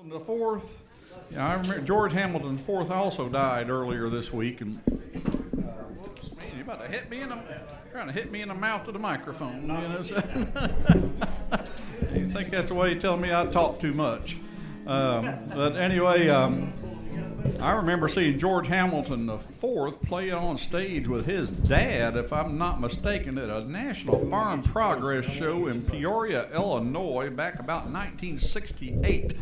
The fourth, yeah, I remember George Hamilton IV also died earlier this week, and whoops, man, you're about to hit me in the, trying to hit me in the mouth with the microphone. You know, so you think that's the way you're telling me I talk too much? But anyway, I remember seeing George Hamilton IV play on stage with his dad, if I'm not mistaken, at a National Farm Progress show in Peoria, Illinois, back about 1968.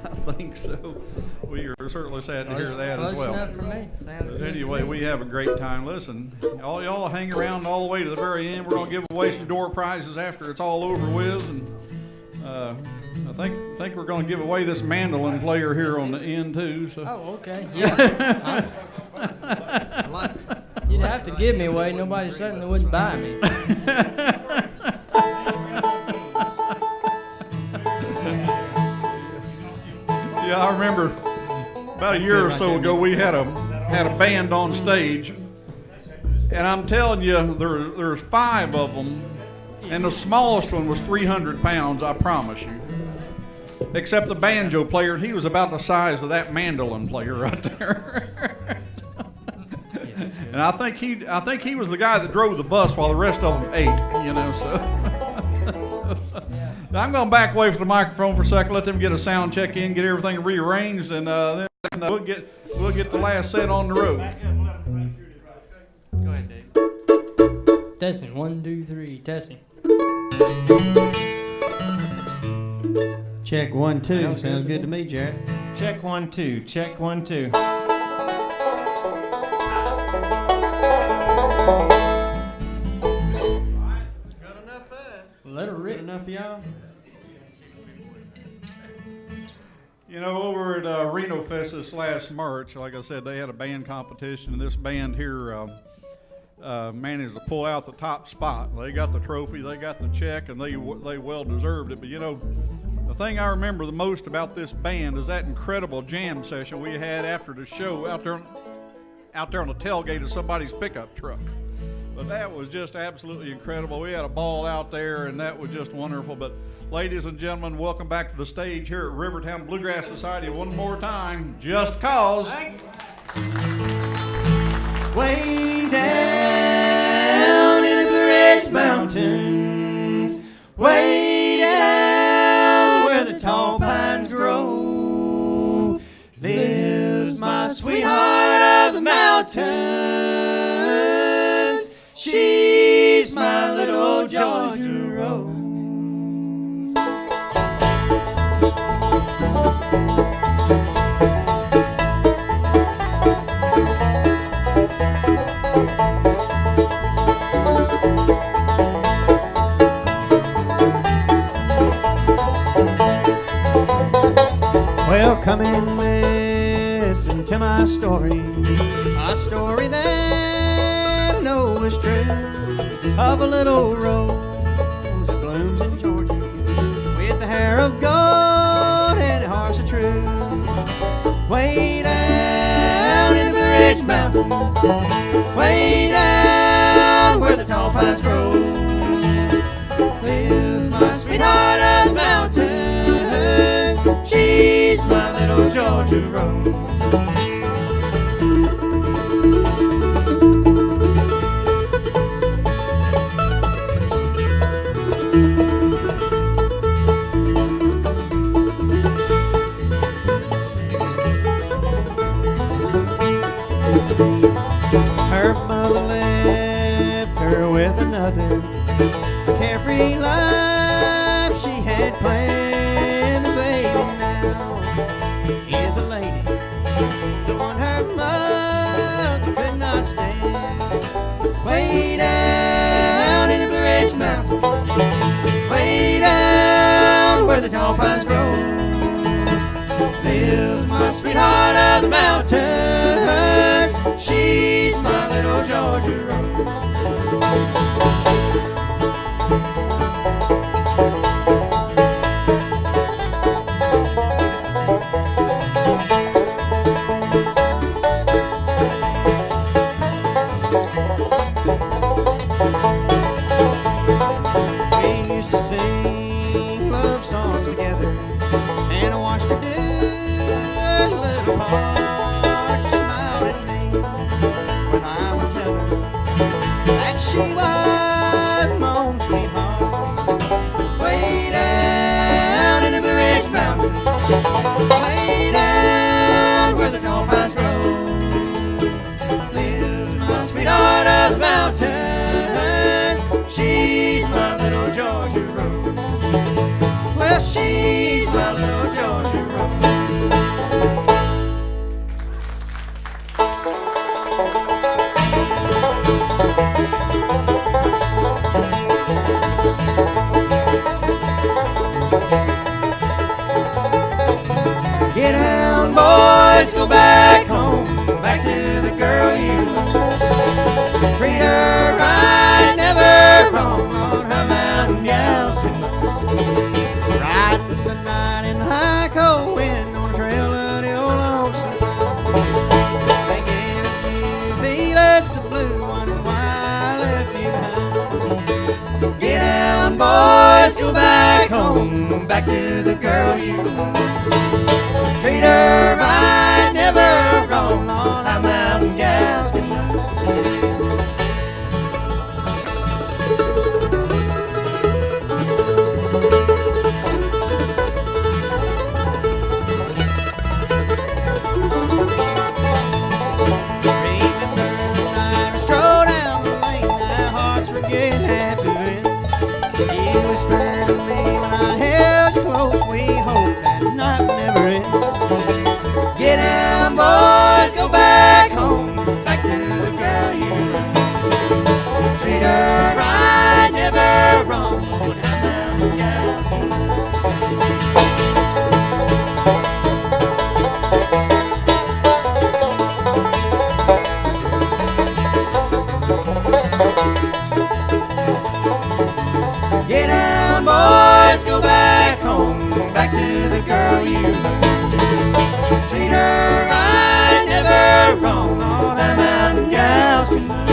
I think so. We are certainly sad to hear that as well. Close enough for me. Sounds But good anyway, to me. we have a great time. Listen, all y'all hang around all the way to the very end. We're going to give away some door prizes after it's all over with, and I think we're going to give away this mandolin player here on the end too. So. Oh, okay. Yeah. You'd have to give me away. Nobody certainly wouldn't buy me. Yeah, I remember about a year or so ago we had a band on stage, and I'm telling you, there's 5 of them, and the smallest one was 300 pounds. I promise you. Except the banjo player, he was about the size of that mandolin player right there. And I think he was the guy that drove the bus while the rest of them ate, you know. So now I'm going to back away from the microphone for a second, let them get a sound check in, get everything rearranged, and then we'll get the last set on the road. Go ahead, Dave. Testing. 1, 2, 3. Testing. Check 1, 2. Sounds Sounds good good to me, Jared. Check 1, 2. Check 1, 2. Good enough for us. Let her Good rip. enough for y'all. You know, over at Reno Fest this last March, like I said, they had a band competition, and this band here managed to pull out the top spot. They got the trophy, they got the check, and they well deserved it. But you know, the thing I remember the most about this band is that incredible jam session we had after the show out there on the tailgate of somebody's pickup truck. But that was just absolutely incredible. We had a ball out there, and that was just wonderful. But ladies and gentlemen, welcome back to the stage here at Rivertown Bluegrass Society one more time. Just Cauz. Way down in the Ridge Mountains, way down where the tall pines grow, lives my sweetheart of the mountains. She's my little Georgia Rose. Well, come and listen to my story, a story that I know is true, of a little rose that blooms in Georgia, with the hair of gold and a heart so true. Way down in the Ridge Mountains, way down where the tall pines grow, lives my sweetheart of the mountains. She's my little Georgia Rose. Her mother left her with another, a carefree life she had planned. The baby now is a lady, the one her mother could not stand. Way down in the Blue Ridge Mountains, way down where the tall pines grow, lives my sweetheart of the mountains. She Get down, boys, go back home, back to the girl you love. Treat her right, never wrong on her mountain gals can love. Riding the night in high cold wind on the trail of the old lonesome. Thinking of you, feelings so blue, wondering why I left you behind. Get down, boys, go back home, back to the girl you love. Treat her right, never wrong on our mountain gals can love. Remember the night we strolled down the lane, our hearts were getting happy then. You whispered to me when I held you close, we hope that night would never end. Get down, boys, go back home, back to the girl you love. Treat her right, never wrong on our mountain gals can love. Get down, boys, go back home, back to the girl you love. Treat her right, never wrong, all the mountain gals can love.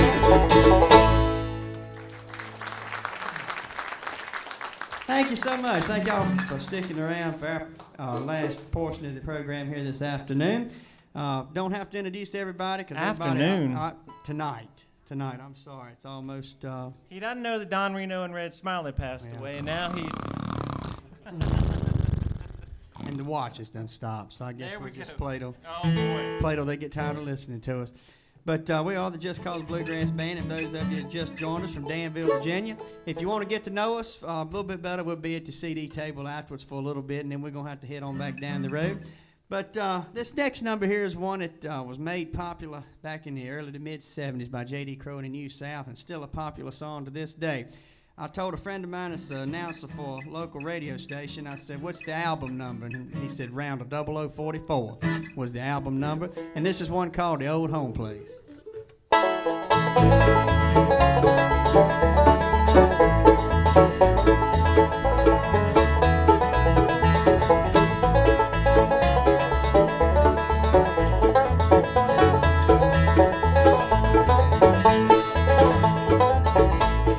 Thank you so much. Thank y'all for sticking around for our last portion of the program here this afternoon. Don't have to introduce everybody because Afternoon? Tonight. Tonight, I'm sorry. It's almost... He doesn't know that Don Reno and Red Smiley passed Yeah. away, and now he's... and the watches done stopped, so I guess There we we just go. played them. Oh, boy. Play till they get tired of listening to us. But we are the Just Cause Bluegrass Band, and those of you that just joined us from Danville, Virginia, if you want to get to know us a little bit better, we'll be at the CD table afterwards for a little bit, and then we're going to have to head on back down the road. But this next number here is one that was made popular back in the early to mid-'70s by J.D. Crowe and the New South, and still a popular song to this day. I told a friend of mine that's an announcer for a local radio station, I said, what's the album number? And he said, round of 0044 was the album number. And this is one called The Old Home Place.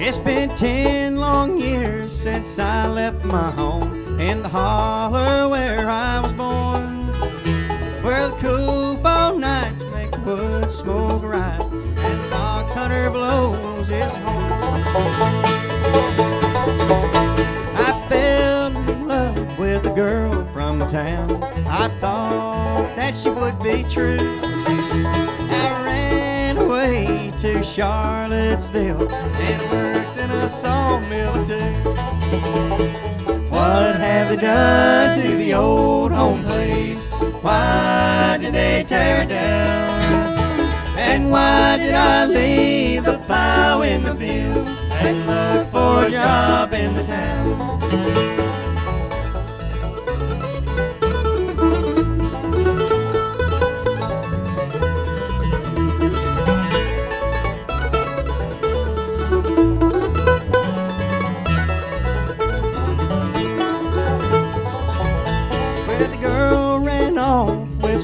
It's been 10 long years since I left my home in the holler where I was born, where the cool fall nights make the wood smoke right and the fox hunter blows his horn. I fell in love with a girl from town. I thought that she would be true. I ran away to Charlottesville and worked in a sawmill too. What have they done to the old home place? Why did they tear it down? And why did I leave the plow in the field and look for a job in the town?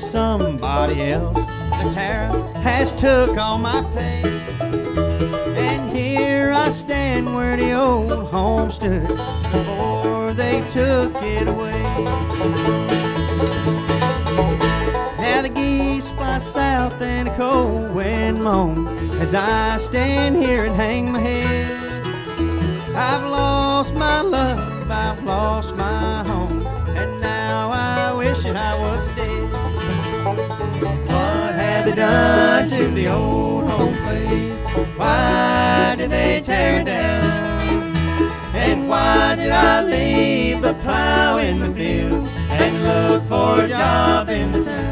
Somebody else. The tariff has took all my pay, and here I stand where the old home stood before they took it away. Now the geese fly south and the cold wind moan as I stand here and hang my head. I've lost my love, I've lost my home, and now I wish that I was dead. What have they done to the old home place? Why did they tear it down? And why did I leave the plow in the field and look for a job in the town?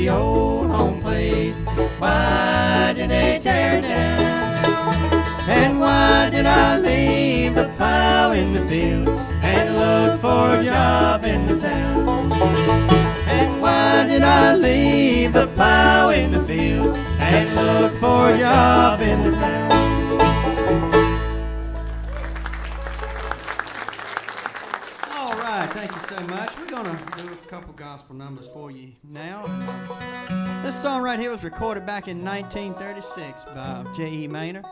the old home place. Why did they tear it down? And why did I leave the plow in the field and look for a job in the town? And why did I leave the plow in the field and look for a job in the town? All right, thank you so much. We're going to do a couple gospel numbers for you now. This song right here was recorded back in 1936 by J.E. Maynard,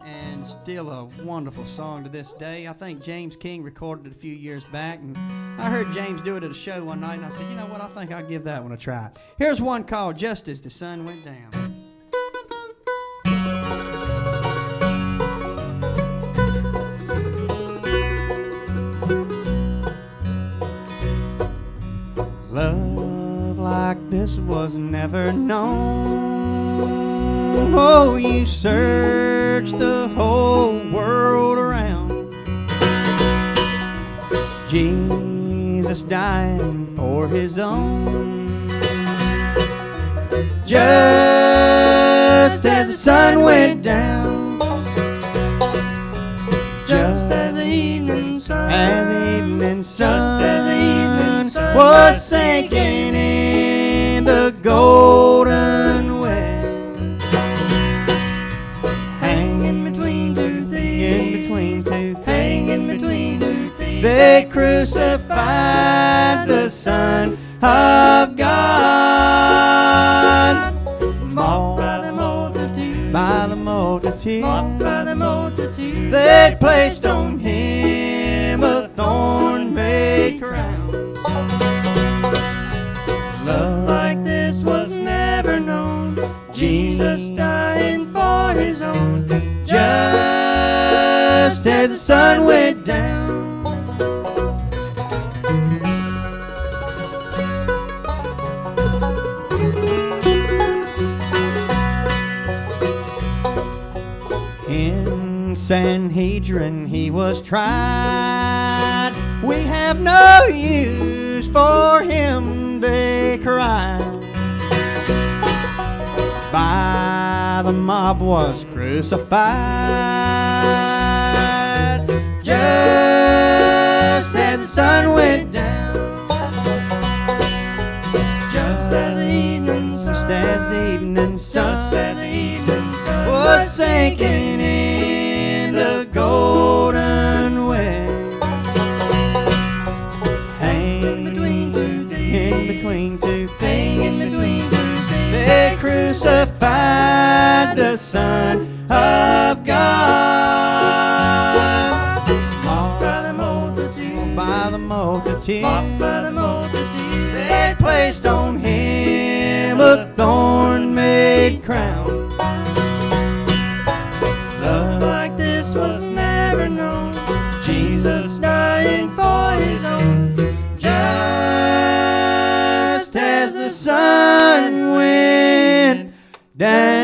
and still a wonderful song to this day. I think James King recorded it a few years back, and I heard James do it at a show one night, and I said, you know what, I think I'll give that one a try. Here's one called Just As the Sun Went Down. Love like this was never known. Oh, you searched the whole world around. Jesus dying for his own. Just as the sun went down. Just as the evening sun. As the evening sun. Just as the evening sun was sinking in the golden west. Hanging between two thieves. Hanging between two thieves. They crucified the Son of God. Mocked by the multitude. By the multitude. Mocked by the multitude. They placed on him a thorn-made crown. Love like this was never known. Jesus dying for his own. Just as the sun went down. In Sanhedrin he was tried. We have no use for him, they cried. By the mob was crucified. Just as the sun went down. Just as the evening sun. Just as the evening sun. Just as the evening sun was sinking in the golden west. Hanging between two thieves. Hanging between two thieves. They crucified the Son of God. Mocked by the multitude. By the multitude. Mocked by the multitude. They placed on him a thorn-made crown. Love like this was never known. Jesus dying for his own. Just as the sun went down.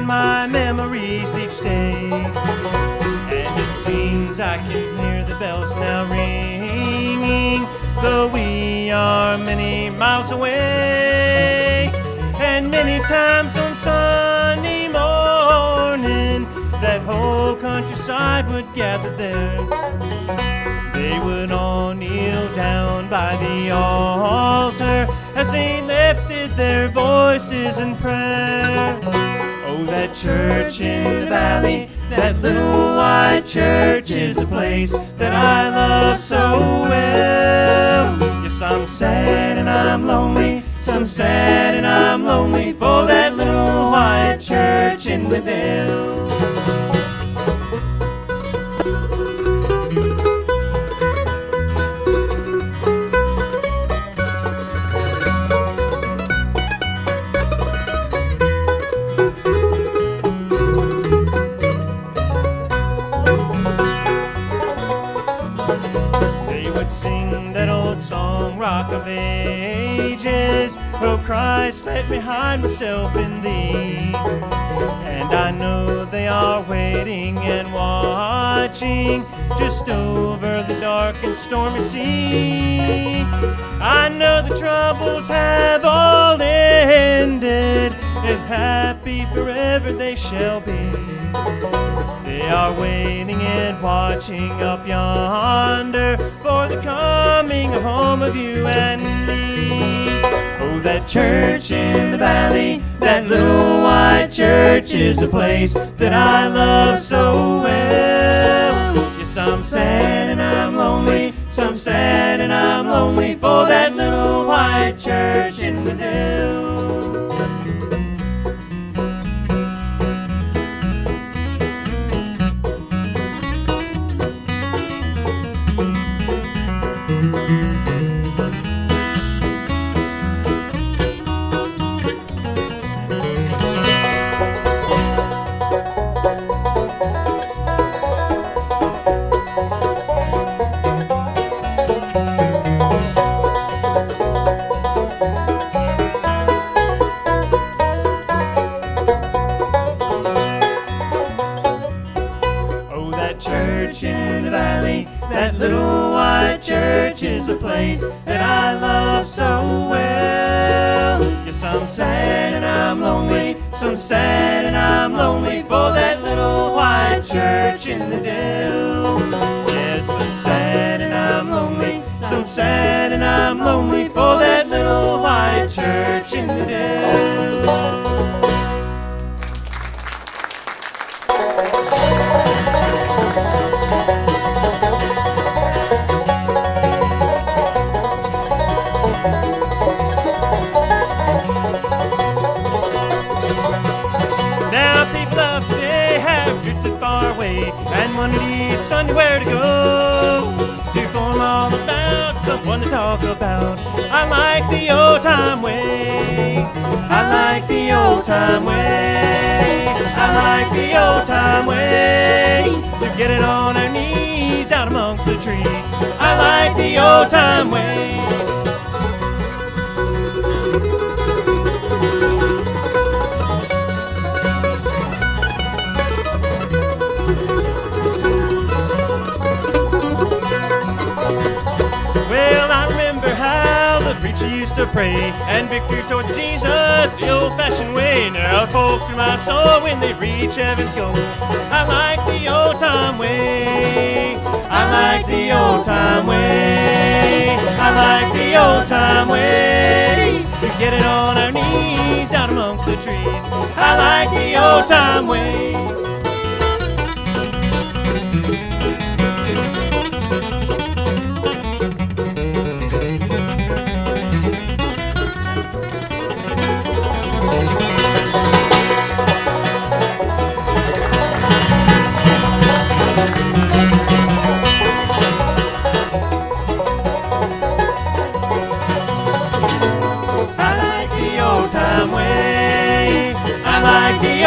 My memories each day, and it seems I can hear the bells now ringing, though we are many miles away. And many times on Sunday morning, that whole countryside would gather there. They would all kneel down by the altar as they lifted their voices in prayer. Oh, that church in the valley, that little white church is a place that I love so well. Yes, I'm sad and I'm lonely, I'm sad and I'm lonely for that little white church in the dale. of ages. Oh Christ, let me hide myself in thee. And I know they are waiting and watching just over the dark and stormy sea. I know the troubles have all ended, and happy forever they shall be. They are waiting and watching up yonder for the coming of home of you and me. Oh, that church in the valley, that little white church is a place that I love so well. Yes, I'm sad and I'm lonely, so I'm sad and I'm lonely for that little white church in the dell. That little white church is a place that I love so well. Yes, I'm sad and I'm lonely, so I'm sad and I'm lonely for that little white church in the dell. Yes, I'm sad and I'm lonely, so I'm sad and I'm lonely for that little white church in the dell. And one needs Sunday where to go to form all about someone to talk about. I like the old time way. I like the old time way. I like the old time way to get it on our knees out amongst the trees. I like the old time way. Used to pray and victories toward Jesus the old-fashioned way. Now folks through my soul when they reach heaven's goal. I like the old-time way. I like the old-time way. I like the old-time way to get it on our knees out amongst the trees. I like the old-time way.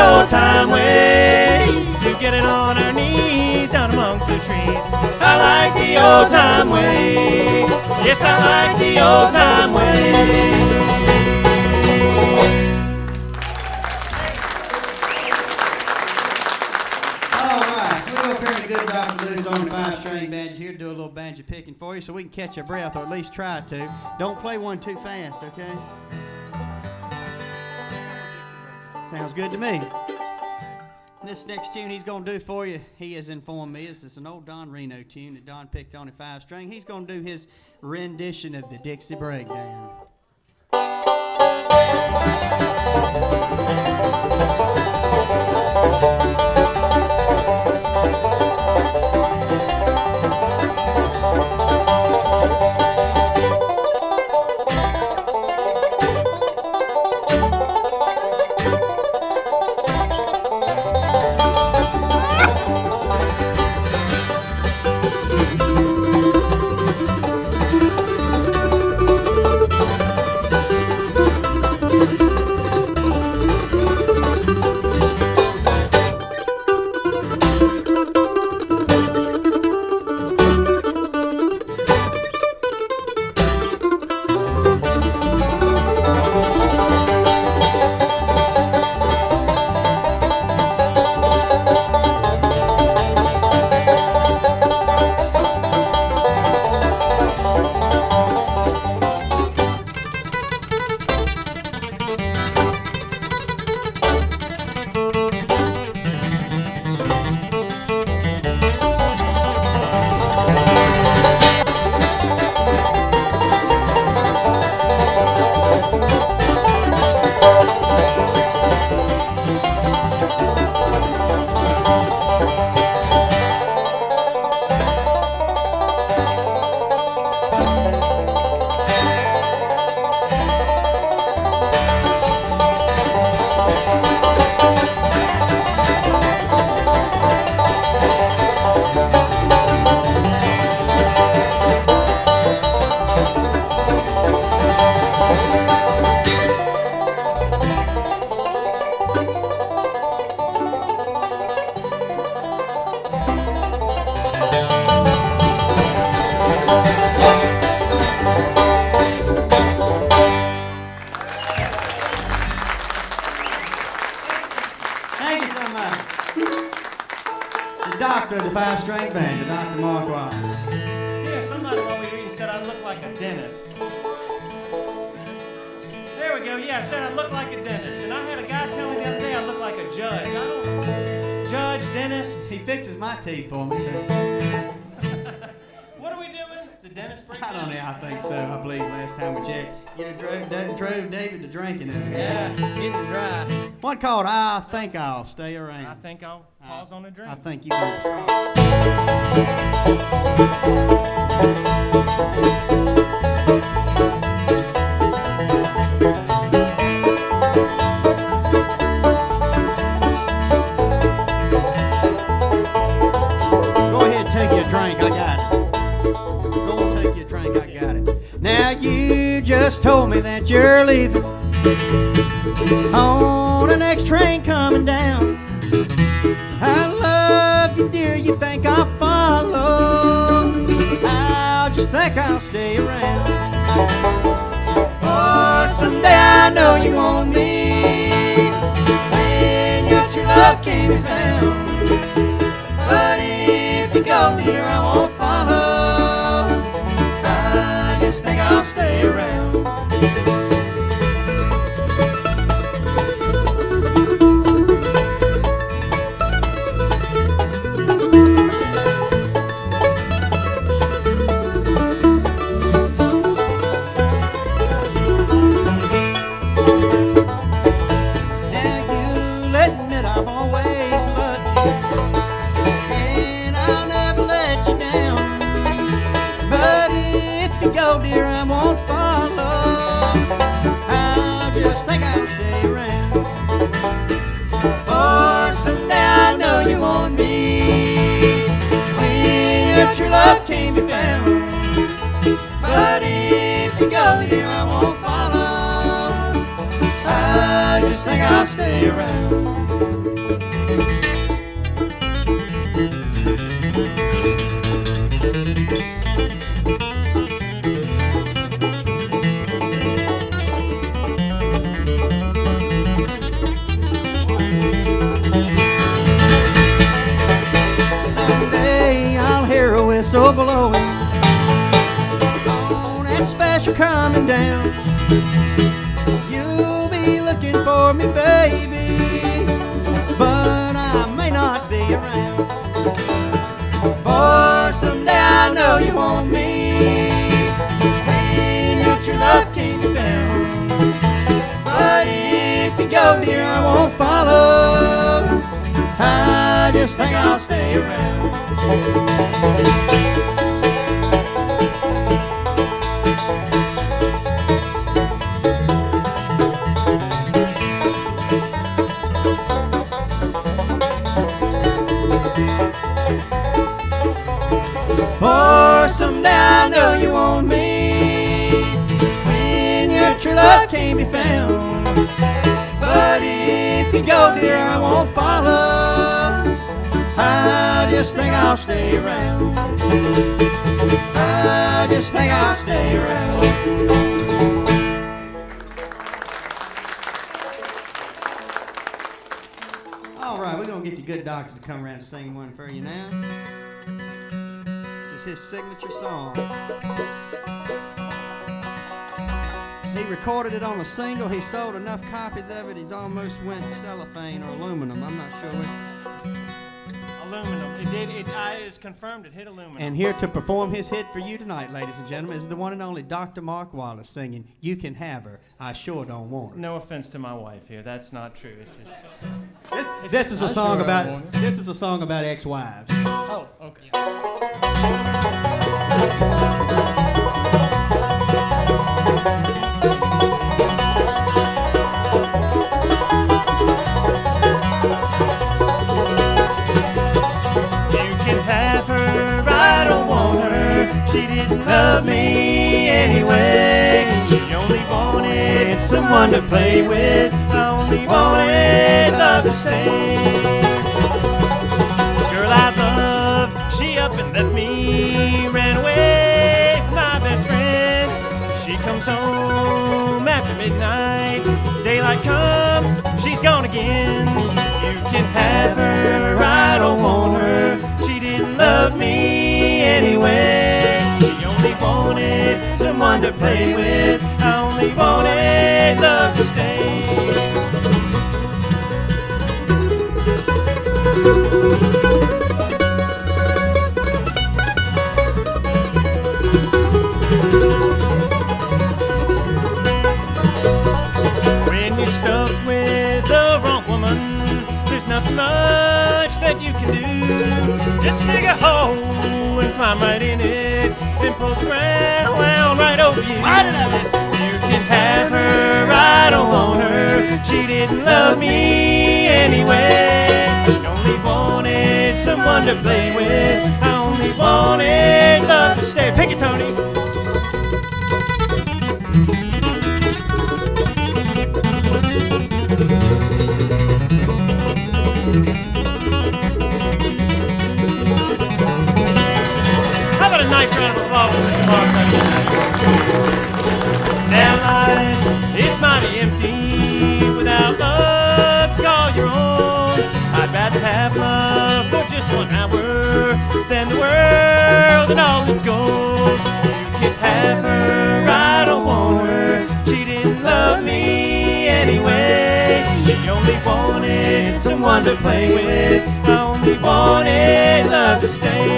Old time way to get it on our knees out amongst the trees. I like the old time way. Yes, I like the old time way. All right, we're up here in the good Dr. Lou's on the 5-string banjo here to do a little banjo picking for you so we can catch our breath, or at least try to. Don't play one too fast, okay? Sounds good to me. This next tune he's going to do for you, he has informed me, this is an old Don Reno tune that Don picked on a 5-string. He's going to do his rendition of the Dixie Breakdown. doctor of the five-string band, Dr. Mark Wallace. Yeah, somebody while we were eating said I look like a dentist. There we go. Yeah, I said I look like a dentist. And I had a guy tell me the other day I look like a judge. I don't... Judge, dentist. He fixes my teeth for me, so. What are we doing? The dentist break? I don't know, I think so. I believe last time we checked. You drove David to drinking over here. Yeah, getting dry. One called I Think I'll Stay Around. I think I'll pause on the drink. I think you can start. Go ahead and take you a drink. I got it. Go and take you a drink. I got it. Now you just told me that you're leaving on the next train coming down. I love you, dear. You think I'll follow? I just think I'll stay around. For someday I know you want me when your true love can't be found. But if you go, dear, I won't follow. I just think I'll stay around. Dear, I won't follow. I just think I'll stay around. For someday I know you want me when your true love can't be found. But if you go, dear, I won't follow. I just think I'll stay around. So blowing on that special coming down. You'll be looking for me, baby, but I may not be around. For someday I know you want me when your true love can't be found. But if you go, dear, I won't follow. I just think I'll stay around. For someday I know you want me when your true love can't be found. But if you go, dear, I won't follow. I just think I'll stay around. I just think I'll stay around. All right, we're going to get the good doctor to come around and sing one for you now. This is his signature song. He recorded it on a single. He sold enough copies of it, he's almost went cellophane or aluminum. I'm not sure which. Aluminum. It's confirmed it hit aluminum. And here to perform his hit for you tonight, ladies and gentlemen, is the one and only Dr. Mark Wallace singing "You Can Have Her, I Sure Don't Want Her." No offense to my wife here. That's not true. It's just... This is a song about ex-wives. Oh, okay. She didn't love me anyway. She only wanted someone to play with. I only wanted love to stay. Girl I love, she up and left me. Ran away with my best friend. She comes home after midnight. Daylight comes, she's gone again. You can have her, I don't want her. someone to play with. I only wanted love to stay. When you're stuck with the wrong woman, there's nothing much that you can do. Just dig a hole and climb right in it, then pull the ground right over you. Why did I laugh? You can have her, I don't want her. She didn't love me anyway. I only wanted someone to play with. I only wanted love to stay. Pick it, Tony. How about a nice round of applause for Mr. Mark? Now life is mighty empty without love to call your own. I'd rather have love for just 1 hour than the world and all its gold. You can have her, I don't want her. She didn't love me anyway. She only wanted someone to play with. I only wanted love to stay.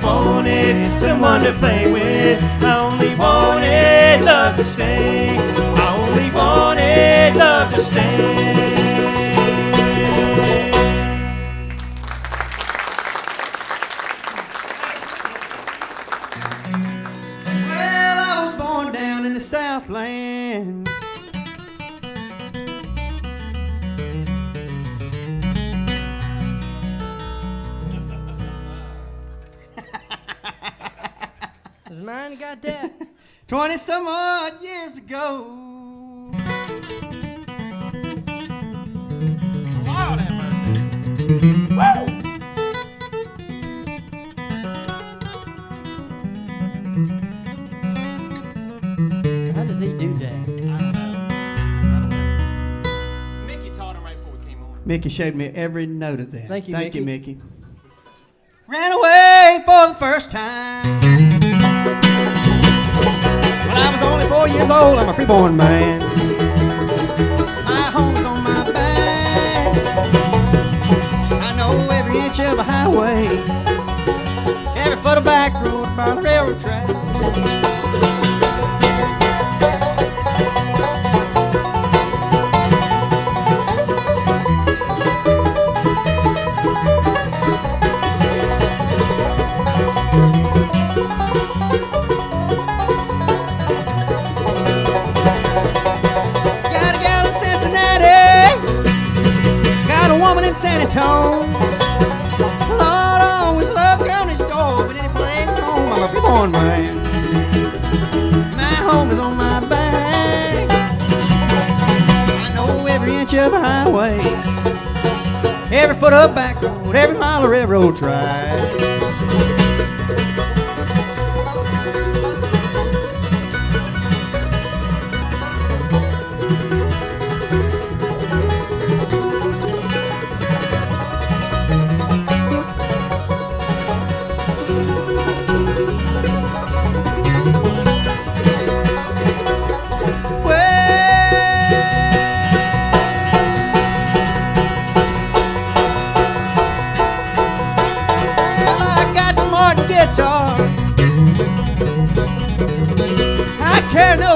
Wanted someone to play with. I only wanted love to stay. I only wanted love to stay. Well, I was born down in the Southland. Does mine got that? 20 some odd years ago. Lord have mercy. Woo! How does he do that? I don't know. Mickey taught him right before we came on. Mickey showed me every note of that. Thank you, Thank you, Mickey. Mickey. Ran away for the first time. When I was only 4 years old, I'm a freeborn man. My home's on my back. I know every inch of a highway, every foot of back road by the railroad track. San Antonio. Lord, I always loved girl next door, but any place home, I'm a freeborn man. My home is on my back. I know every inch of a highway, every foot of back road, every mile of railroad track.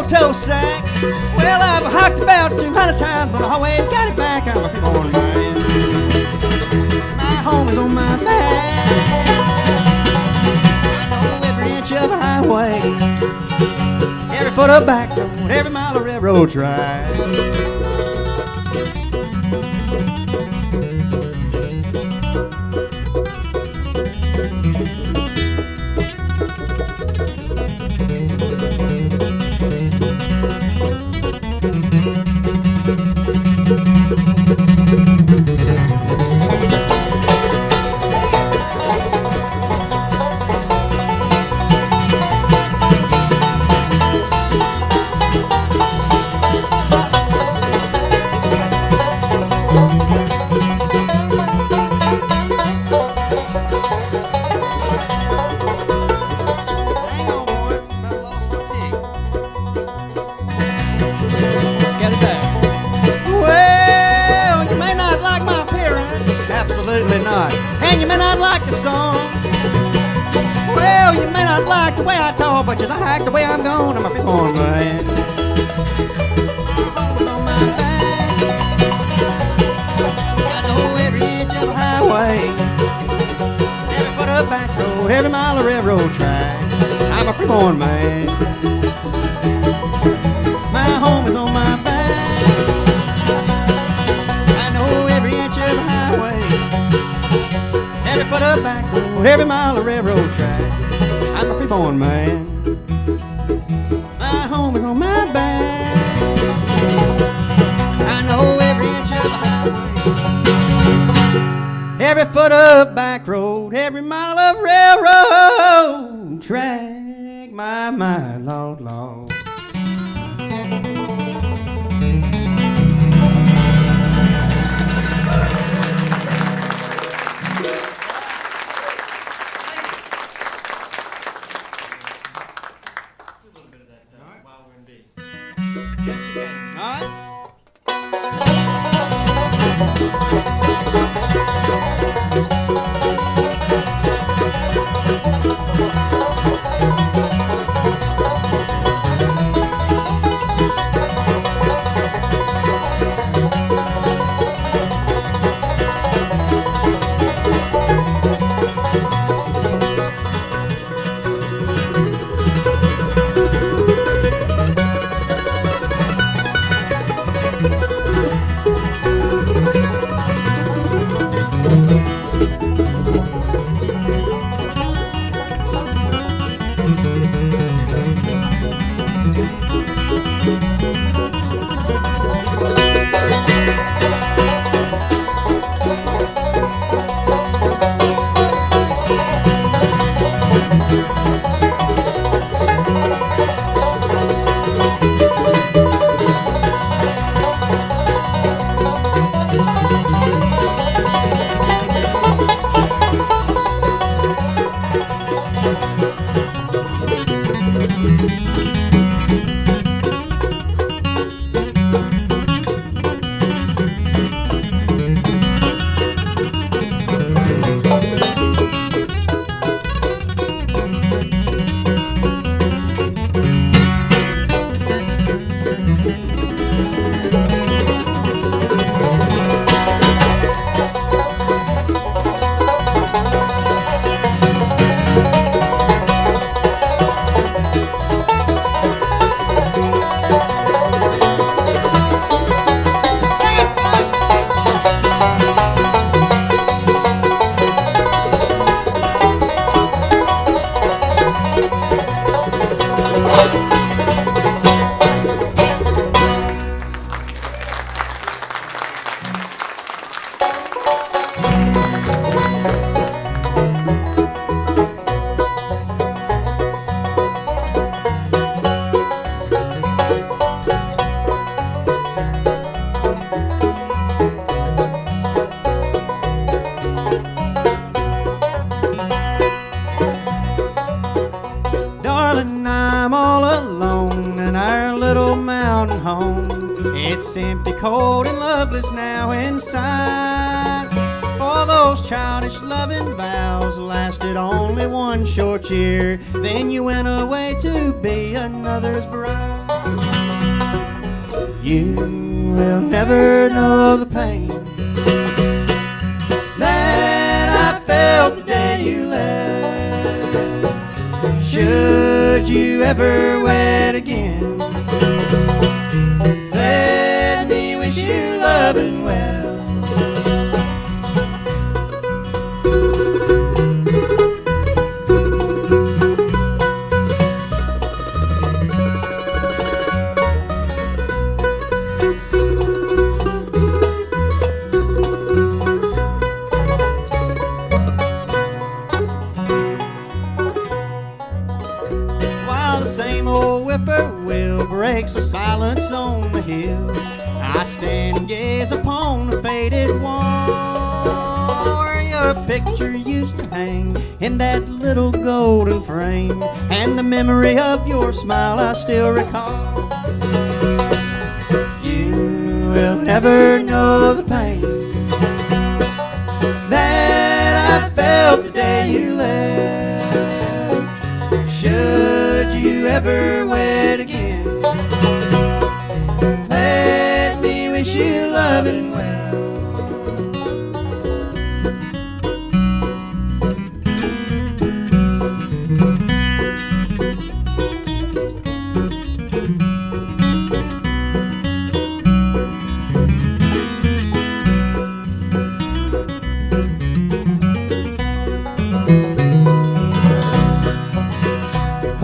Toe sack. Well, I've hocked about 200 times, but I always got it back. I'm a freeborn man. My home is on my back. I know every inch of a highway, every foot of back road, every mile of railroad track. may not like the song. Well, you may not like the way I talk, but you like the way I'm going. I'm a freeborn man. My home is on my back. I know every inch of a highway, every foot of back road, every mile of railroad track. I'm a freeborn man. My home is on my back. I know every inch of a highway, every foot of back road, every mile of railroad track. I'm a freeborn man. My home is on my back. I know every inch of a highway, every foot of back road, every mile of railroad track. My Lord, Lord. Yes, you can. All right. Darling, I'm all alone in our little mountain home. It's empty, cold, and loveless now inside. For those childish loving vows lasted only one short year. Then you went away to be another's bride. You will never know the pain that I felt the day you left. Should you ever wed again, let me wish you love and well. Whippoorwill breaks the silence on the hill. I stand and gaze upon the faded wall where your picture used to hang in that little golden frame, and the memory of your smile I still recall. You will never know the pain that I felt day you left. Should you ever wed again, let me wish you love and well.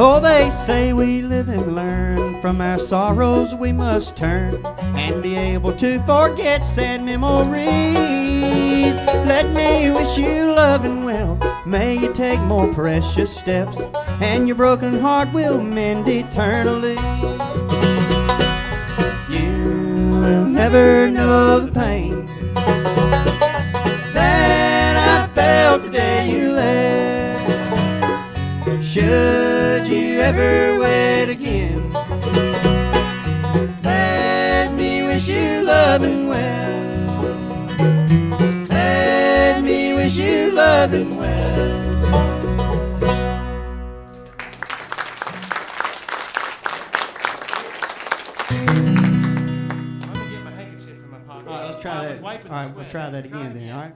Oh, they say we live and learn. From our sorrows we must turn and be able to forget sad memories. Let me wish you love and well. May you take more precious steps, and your broken heart will mend eternally. You will never know the pain that I felt the day you left. Should you ever wed again, let me wish you love and well. Let me wish you love and well. Let me get my handkerchief from my pocket. All right, let's try I was that. wiping All right, the we'll sweat. try that again then, all right?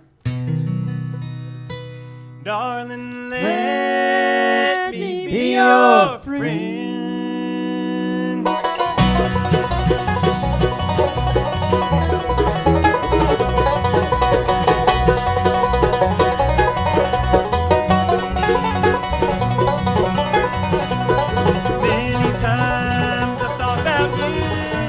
Darling, let me be your friend. Many times I've thought about you.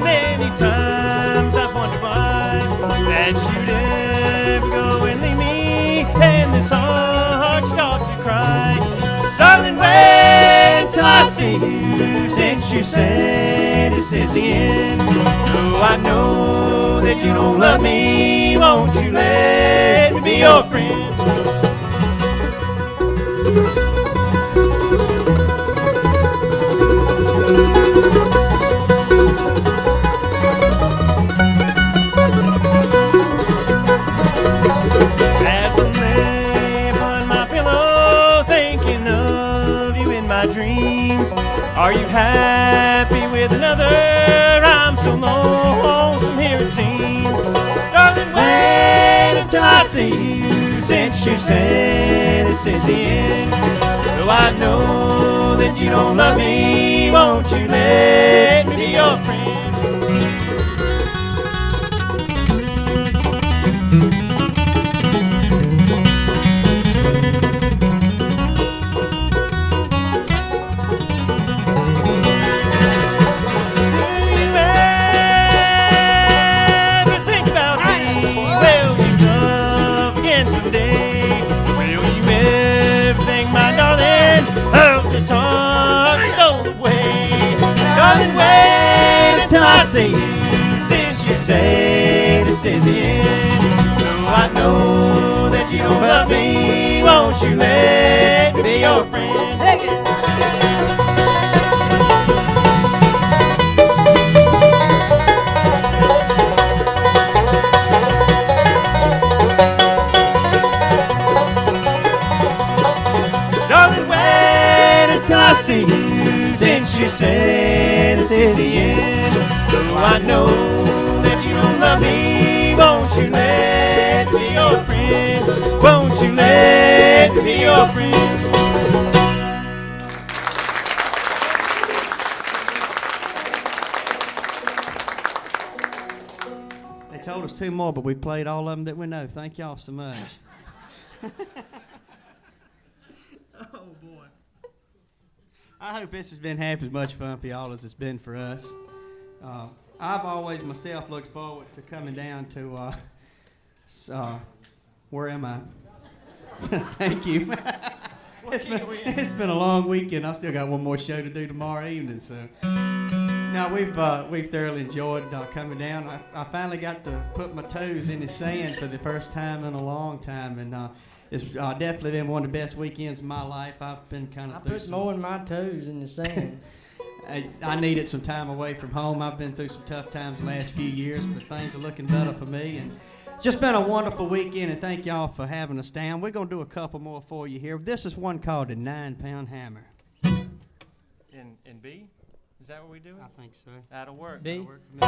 Many times I've wondered why that you'd ever go and leave me in this heart start to cry. Darling, wait until I see you, since you said this is the end. Though I know that you don't love me, won't you let me be your friend? As I lay upon my pillow, thinking of you in my dreams. Are you happy with another? I'm so lonesome here it seems. Darling, wait until I see you, since you said this is the end. Though I know that you don't love me, won't you let me be your friend? This heart stole away. Darling, wait until I see you, since you say this is the end. Though I know that you don't love me, won't you let me be your friend? Take it. Darling, wait until I see you, since you say this is the end. Though I know that you don't love me, won't you let me be your friend? Won't you let me be your friend? They told us two more, but we played all of them that we know. Thank y'all so much. Oh, boy. I hope this has been half as much fun for y'all as it's been for us. I've always myself looked forward to coming down to, where am I? Thank you. It's been a long weekend. I've still got one more show to do tomorrow evening, so. Now, we've thoroughly enjoyed coming down. I finally got to put my toes in the sand for the first time in a long time, and it's definitely been one of the best weekends of my life. I've been kind of I put more than my toes in the sand. I needed some time away from home. I've been through some tough times the last few years, but things are looking better for me. And Just been a wonderful weekend, and thank y'all for having us down. We're going to do a couple more for you here. This is one called the 9-Pound Hammer. In B? Is that what we do? I think so. That'll work. B. That'll work for me.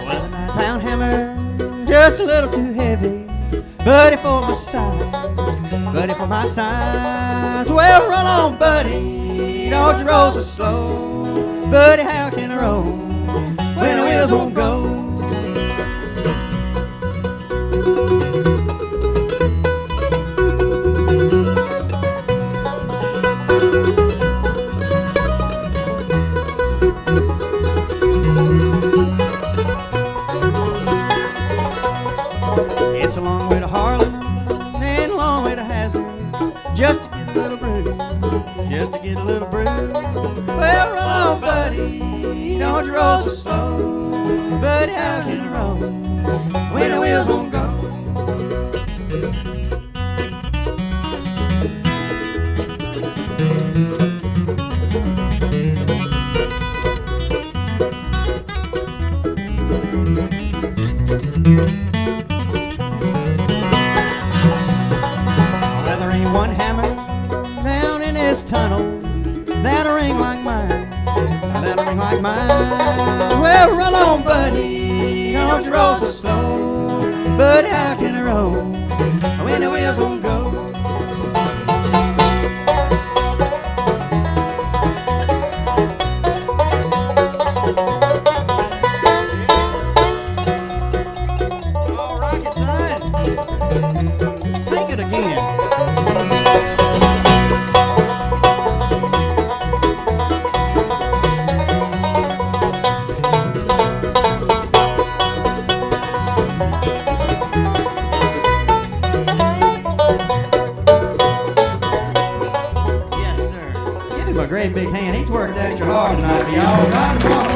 Well, the 9-Pound hammer, just a little too heavy, buddy, for my size, buddy, for my size. Well, roll on, buddy, don't you roll so slow, buddy, how can I roll when the wheels won't go? It's a long way to Harlan and a long way to Hazard, just to get a little brew, just to get a little brew. Well, roll on, buddy, don't you roll so slow, buddy, how can I roll when the wheels won't go? Well, there ain't one hammer down in this tunnel that'll ring like mine, that'll ring like mine. Well, roll on, buddy, don't you roll so slow, buddy, how can I roll when the wheels won't go? All right, get signed. Make it again. Yes, sir. Give him a great big hand. He's worked extra hard tonight for y'all. Right? Come on.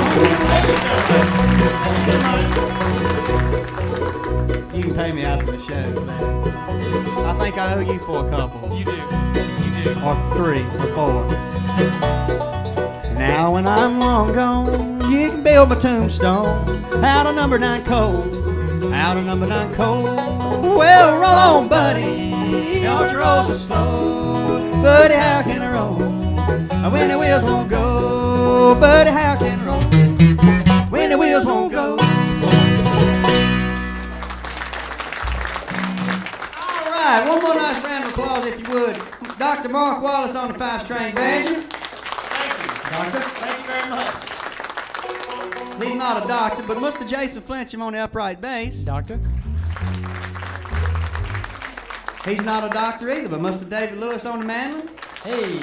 You can pay me after the show for that. I think I owe you for a couple. You do. You do. Or 3 or 4. Now when I'm long gone, you can build my tombstone out of number 9 coal, out of number 9 coal. Well, roll on, buddy, don't you roll so slow, buddy, how can I roll when the wheels won't go? Buddy, how can I roll when the wheels won't go? All right, one more nice round of applause if you would. Dr. Mark Wallace on the 5-string banjo. Thank you. Doctor? Thank you very much. He's not a doctor, but Mr. Jason Flincham on the upright bass. Doctor? He's not a doctor either, but Mr. David Lewis on the mandolin. Hey.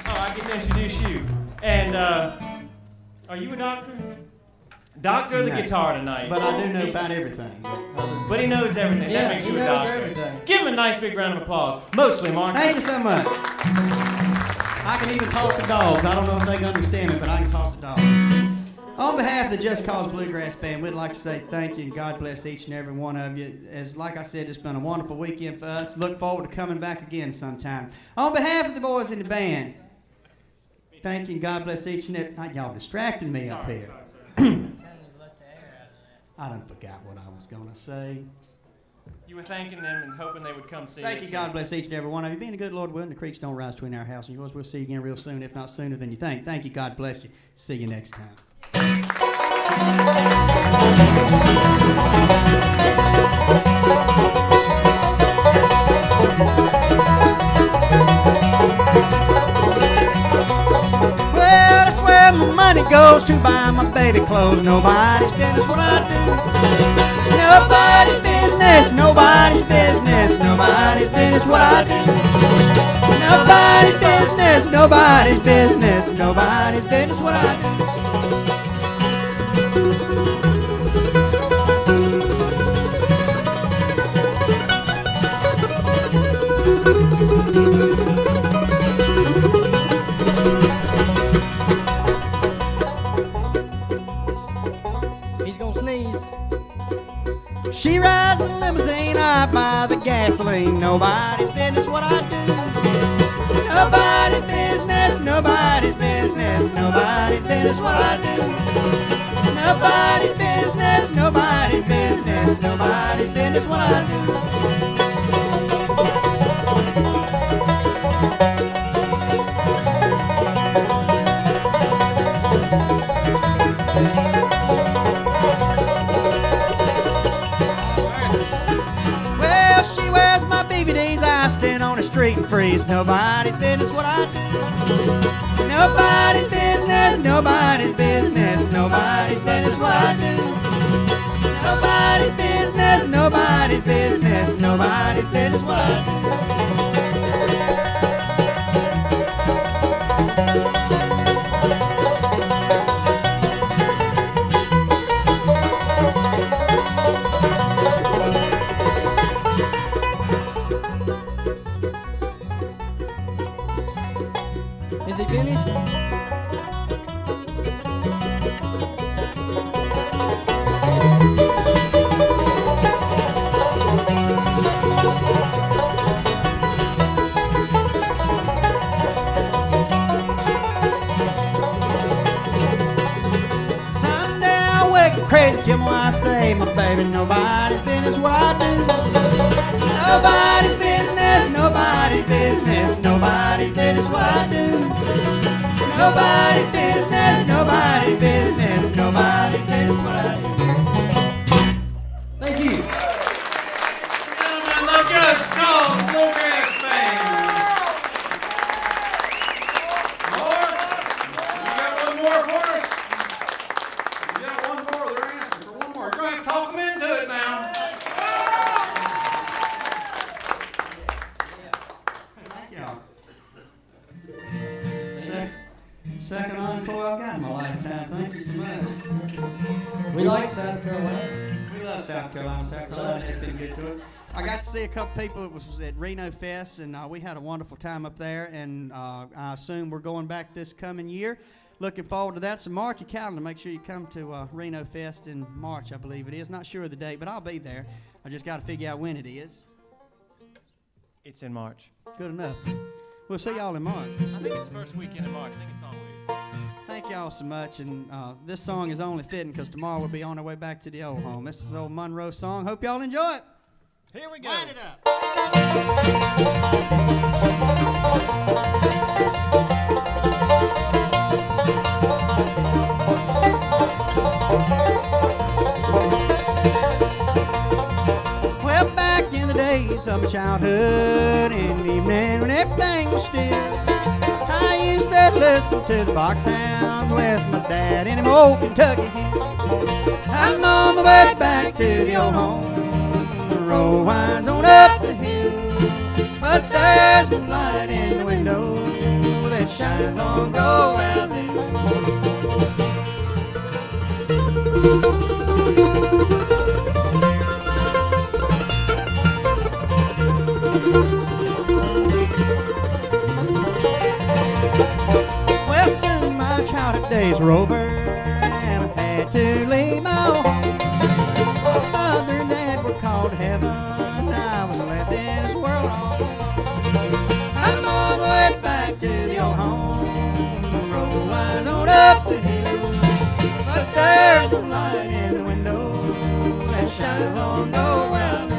Oh, I get to introduce you. And, are you a doctor? Doctor of the No. guitar tonight. But I do know about everything. But he knows everything. Yeah, that makes he you a knows doctor. everything. Give him a nice big round of applause. Mostly, Mark. Thank you so much. I can even talk to dogs. I don't know if they can understand me, but I can talk to dogs. On behalf of the Just Cauz Bluegrass Band, we'd like to say thank you and God bless each and every one of you. As like I said, it's been a wonderful weekend for us. Look forward to coming back again sometime. On behalf of the boys in the band, thank you and God bless each and every. Y'all distracting me up here. I done forgot what I was gonna say. You were thanking them and hoping they would come see Thank us. you, God bless each and every one of you. Being a good Lord willing, the creeks don't rise between our house and yours. We'll see you again real soon, if not sooner than you think. Thank you, God bless you. See you next time. Well, that's where my money goes to buy my baby clothes. Nobody's business what I do. Nobody's business, nobody's business, nobody's business what I do. Nobody's business, nobody's business, nobody's business what I do. She rides a limousine, I buy the gasoline. Nobody's business what I do. Nobody's business, nobody's business, nobody's business what I do. Nobody's business, nobody's business, nobody's business what I do. Well, she wears my BVDs. I stand on the street and freeze. Nobody's business what I do. Nobody's business, nobody's business, nobody's business what I do. Nobody's business, nobody's business, nobody's business what I do. Is he finished? Someday I'll wake up crazy, kill my wife, say, my baby, nobody's business what I do. Nobody's business, nobody's business, nobody's business what I do. Nobody's business, nobody's business, nobody's business what I do. Thank you. Gentlemen, the Just Cause Bluegrass Band. More? You got one more for us? You got one more? They're asking for one more. You're going to have to talk them into it now. Thank y'all. Second encore I've got in my lifetime. Thank you so much. We like South Carolina. We love South Carolina. South Carolina has been good to us. I got to see a couple people. It was at Reno Fest, and we had a wonderful time up there. And I assume we're going back this coming year. Looking forward to that. So mark your calendar. Make sure you come to Reno Fest in March, I believe it is. Not sure of the date, but I'll be there. I just got to figure out when it is. It's in March. Good enough. We'll see y'all in March. I think it's the first weekend in March. I think it's always. Thank y'all so much. And this song is only fitting because tomorrow we'll be on our way back to the old home. This is old Monroe song. Hope y'all enjoy it. Here we go. Wind it up. Well, back in the days of my childhood, in the evening when everything was still, I used to listen to the foxhounds with my dad in them old Kentucky hills. I'm on my way back to the old home. The road winds on up the hill, but there's a light in the window that shines on go round there. Well, soon my childhood days were over, and I had to leave my old home. My mother and dad were called to heaven, I was left in this world all alone. I'm on my way back to the old home. The road winds on up the hill, but there's a light in the window that shines on go round.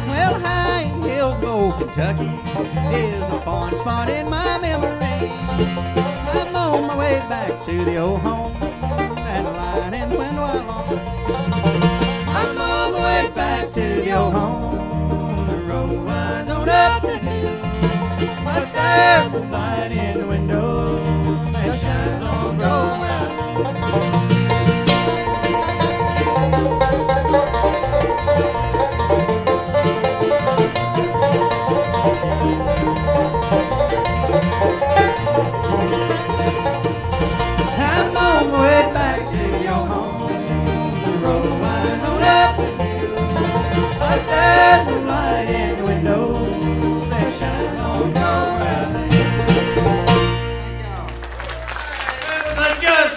Well, High Hills, old Kentucky is a fond spot in my memory. I'm on my way back to the old home, that light in the window alone. I'm on my way back to the old home. The road winds on up the hill, but there's a light in the window that shines on go round. I'm on my way back to your home. The road winds on up the hill, but there's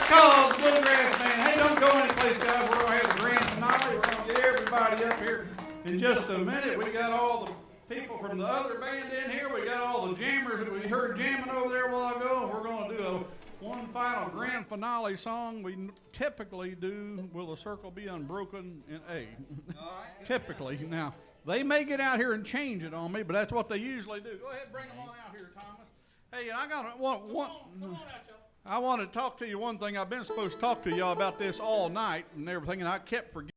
Cauz Bluegrass Band. Hey, don't go anyplace, guys. We're going to have the grand finale. We're going to get everybody up here in just a minute. We got all the people from the other band in here. We got all the jammers that we heard jamming over there a while ago. And we're going to do one final grand finale song. We typically do Will the Circle Be Unbroken in A. Typically. Now, they may get out here and change it on me, but that's what they usually do. Go ahead, bring them on out here, Thomas. Hey, I got one. I want to talk to you one thing. I've been supposed to talk to y'all about this all night and everything, and I kept forgetting.